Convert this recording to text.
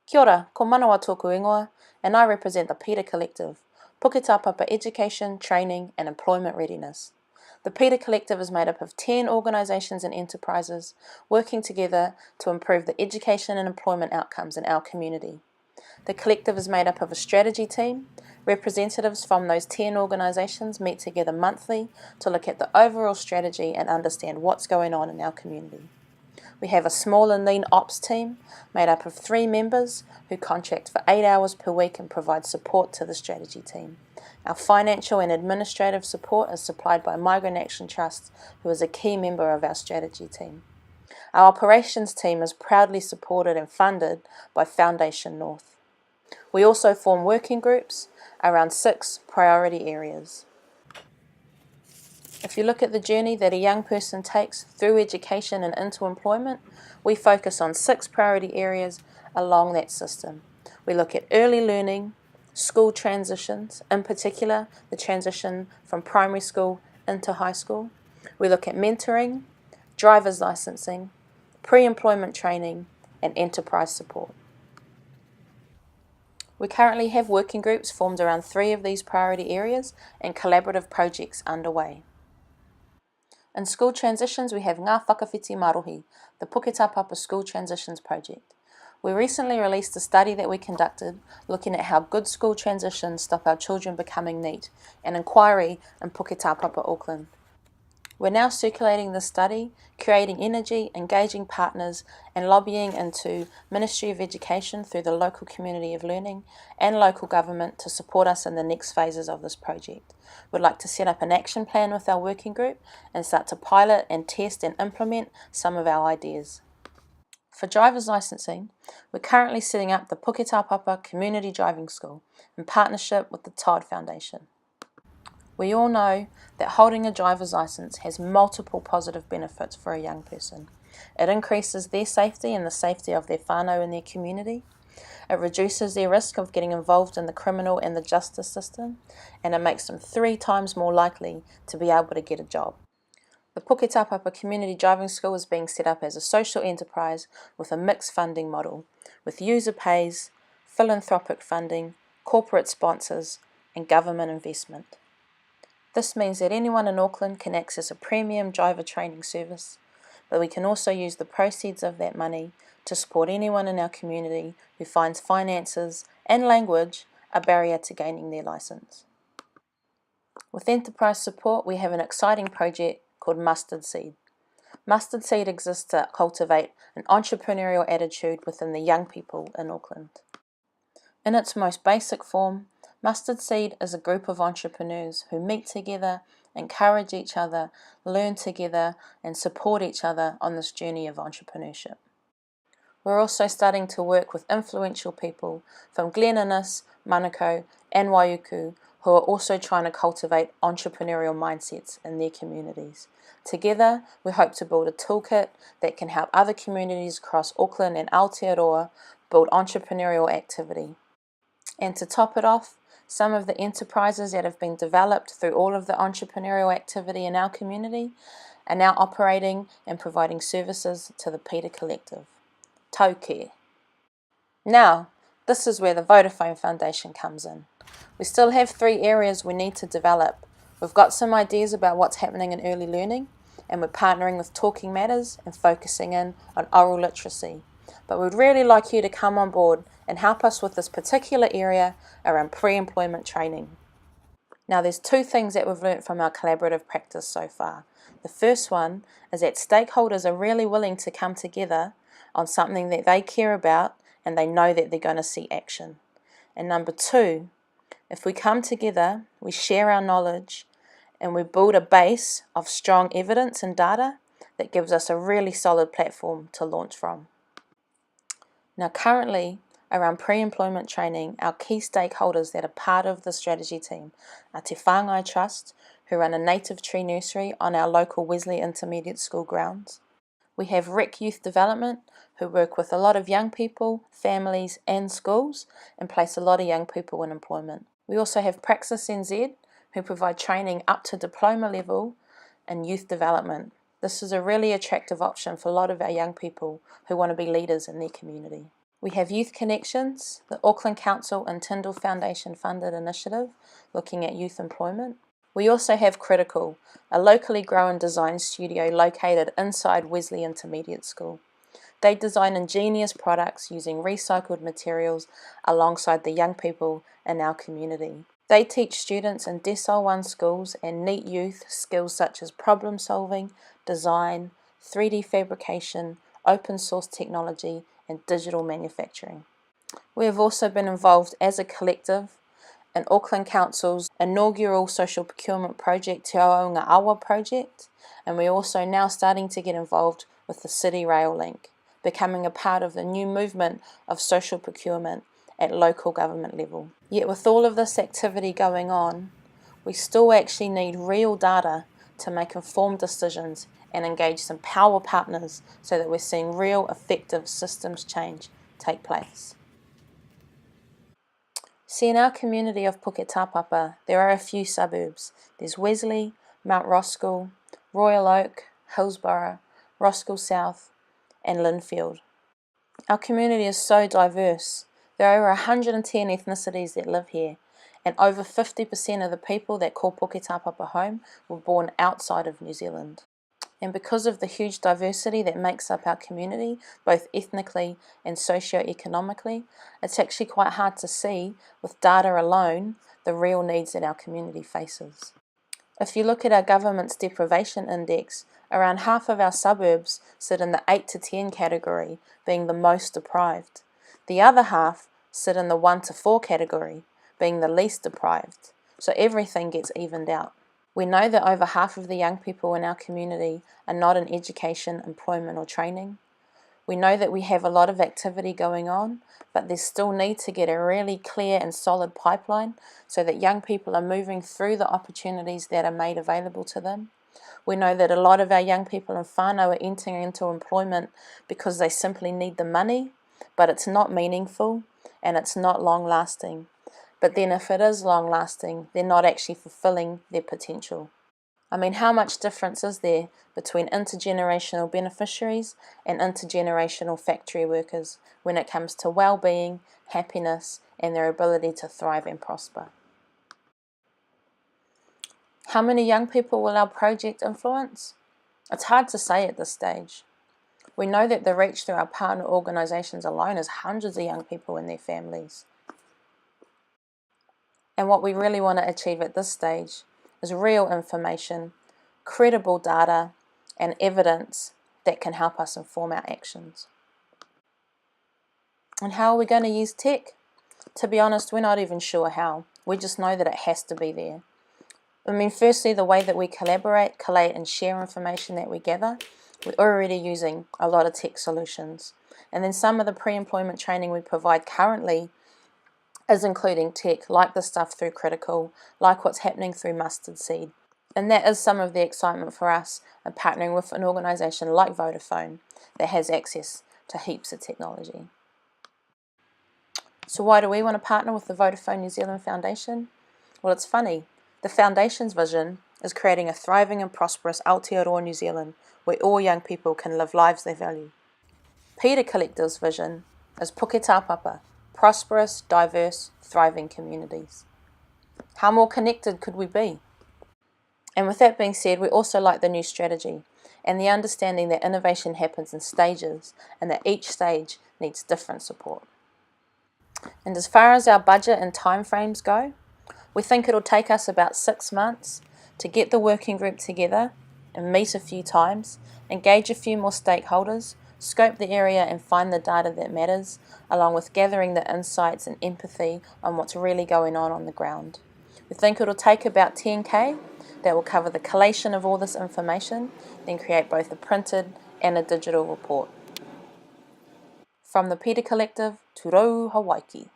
Kia ora, ko manawa tōku ingoa, and I represent the Peter Collective, Puketapapa Education, Training and Employment Readiness. The Peter Collective is made up of 10 organisations and enterprises working together to improve the education and employment outcomes in our community. The collective is made up of a strategy team. Representatives from those 10 organisations meet together monthly to look at the overall strategy and understand what's going on in our community. We have a small and lean ops team made up of 3 members who contract for 8 hours per week and provide support to the strategy team. Our financial and administrative support is supplied by Migrant Action Trust, who is a key member of our strategy team. Our operations team is proudly supported and funded by Foundation North. We also form working groups around 6 priority areas. If you look at the journey that a young person takes through education and into employment, we focus on 6 priority areas along that system. We look at early learning, school transitions, in particular the transition from primary school into high school. We look at mentoring, driver's licensing, pre-employment training and enterprise support. We currently have working groups formed around 3 of these priority areas and collaborative projects underway. In school transitions, we have Ngā Whakawhiti Marohi, the Puketapapa School Transitions Project. We recently released a study that we conducted looking at how good school transitions stop our children becoming NEET, an inquiry in Puketapapa, Auckland. We're now circulating this study, creating energy, engaging partners and lobbying into Ministry of Education through the local community of learning and local government to support us in the next phases of this project. We'd like to set up an action plan with our working group and start to pilot and test and implement some of our ideas. For driver's licensing, we're currently setting up the Puketapapa Community Driving School in partnership with the Todd Foundation. We all know that holding a driver's license has multiple positive benefits for a young person. It increases their safety and the safety of their whānau in their community. It reduces their risk of getting involved in the criminal and the justice system, and it makes them 3 times more likely to be able to get a job. The Puketapapa Community Driving School is being set up as a social enterprise with a mixed funding model, with user pays, philanthropic funding, corporate sponsors, and government investment. This means that anyone in Auckland can access a premium driver training service, but we can also use the proceeds of that money to support anyone in our community who finds finances and language a barrier to gaining their licence. With enterprise support, we have an exciting project called Mustard Seed. Mustard Seed exists to cultivate an entrepreneurial attitude within the young people in Auckland. In its most basic form, Mustard Seed is a group of entrepreneurs who meet together, encourage each other, learn together and support each other on this journey of entrepreneurship. We're also starting to work with influential people from Glen Innes, Manukau and Waiuku who are also trying to cultivate entrepreneurial mindsets in their communities. Together, we hope to build a toolkit that can help other communities across Auckland and Aotearoa build entrepreneurial activity. And to top it off, some of the enterprises that have been developed through all of the entrepreneurial activity in our community are now operating and providing services to the Peter Collective. Taukē. Now, this is where the Vodafone Foundation comes in. We still have 3 areas we need to develop. We've got some ideas about what's happening in early learning, and we're partnering with Talking Matters and focusing in on oral literacy. But we'd really like you to come on board and help us with this particular area around pre-employment training. Now there's 2 things that we've learnt from our collaborative practice so far. The first one is that stakeholders are really willing to come together on something that they care about and they know that they're going to see action. And number 2, if we come together, we share our knowledge and we build a base of strong evidence and data that gives us a really solid platform to launch from. Now currently, around pre-employment training, our key stakeholders that are part of the strategy team are Te Whāngai Trust, who run a native tree nursery on our local Wesley Intermediate School grounds. We have Rec Youth Development, who work with a lot of young people, families and schools and place a lot of young people in employment. We also have Praxis NZ, who provide training up to diploma level in youth development. This is a really attractive option for a lot of our young people who want to be leaders in their community. We have Youth Connections, the Auckland Council and Tyndall Foundation funded initiative looking at youth employment. We also have Critical, a locally grown design studio located inside Wesley Intermediate School. They design ingenious products using recycled materials alongside the young people in our community. They teach students in Decile 1 schools and NEET youth skills such as problem solving, design, 3D fabrication, open source technology, and digital manufacturing. We have also been involved as a collective in Auckland Council's inaugural social procurement project, Te Aonga Awa project, and we're also now starting to get involved with the City Rail Link, becoming a part of the new movement of social procurement at local government level. Yet with all of this activity going on, we still actually need real data to make informed decisions and engage some power partners so that we're seeing real effective systems change take place. See, in our community of Puketapapa, there are a few suburbs. There's Wesley, Mount Roskill, Royal Oak, Hillsborough, Roskill South, and Linfield. Our community is so diverse. There are over 110 ethnicities that live here, and over 50% of the people that call Puketapapa home were born outside of New Zealand. And because of the huge diversity that makes up our community, both ethnically and socio-economically, it's actually quite hard to see, with data alone, the real needs that our community faces. If you look at our government's deprivation index, around half of our suburbs sit in the 8 to 10 category, being the most deprived. The other half sit in the 1 to 4 category, being the least deprived. So everything gets evened out. We know that over half of the young people in our community are not in education, employment or training. We know that we have a lot of activity going on, but there's still need to get a really clear and solid pipeline so that young people are moving through the opportunities that are made available to them. We know that a lot of our young people in whānau are entering into employment because they simply need the money, but it's not meaningful and it's not long-lasting. But then if it is long-lasting, they're not actually fulfilling their potential. I mean, how much difference is there between intergenerational beneficiaries and intergenerational factory workers when it comes to well-being, happiness, and their ability to thrive and prosper? How many young people will our project influence? It's hard to say at this stage. We know that the reach through our partner organisations alone is hundreds of young people and their families. And what we really want to achieve at this stage is real information, credible data, and evidence that can help us inform our actions. And how are we going to use tech? To be honest, we're not even sure how. We just know that it has to be there. I mean, firstly, the way that we collaborate, collate, and share information that we gather, we're already using a lot of tech solutions. And then some of the pre-employment training we provide currently is including tech, like the stuff through Critical, like what's happening through Mustard Seed. And that is some of the excitement for us in partnering with an organisation like Vodafone that has access to heaps of technology. So why do we want to partner with the Vodafone New Zealand Foundation? Well, it's funny. The Foundation's vision is creating a thriving and prosperous Aotearoa New Zealand where all young people can live lives they value. Peter Collective's vision is Puketapapa, prosperous, diverse, thriving communities. How more connected could we be? And with that being said, we also like the new strategy and the understanding that innovation happens in stages and that each stage needs different support. And as far as our budget and timeframes go, we think it'll take us about 6 months to get the working group together and meet a few times, engage a few more stakeholders, scope the area and find the data that matters, along with gathering the insights and empathy on what's really going on the ground. We think it'll take about 10K that will cover the collation of all this information, then create both a printed and a digital report. From the Peter Collective, Turou Hawaii.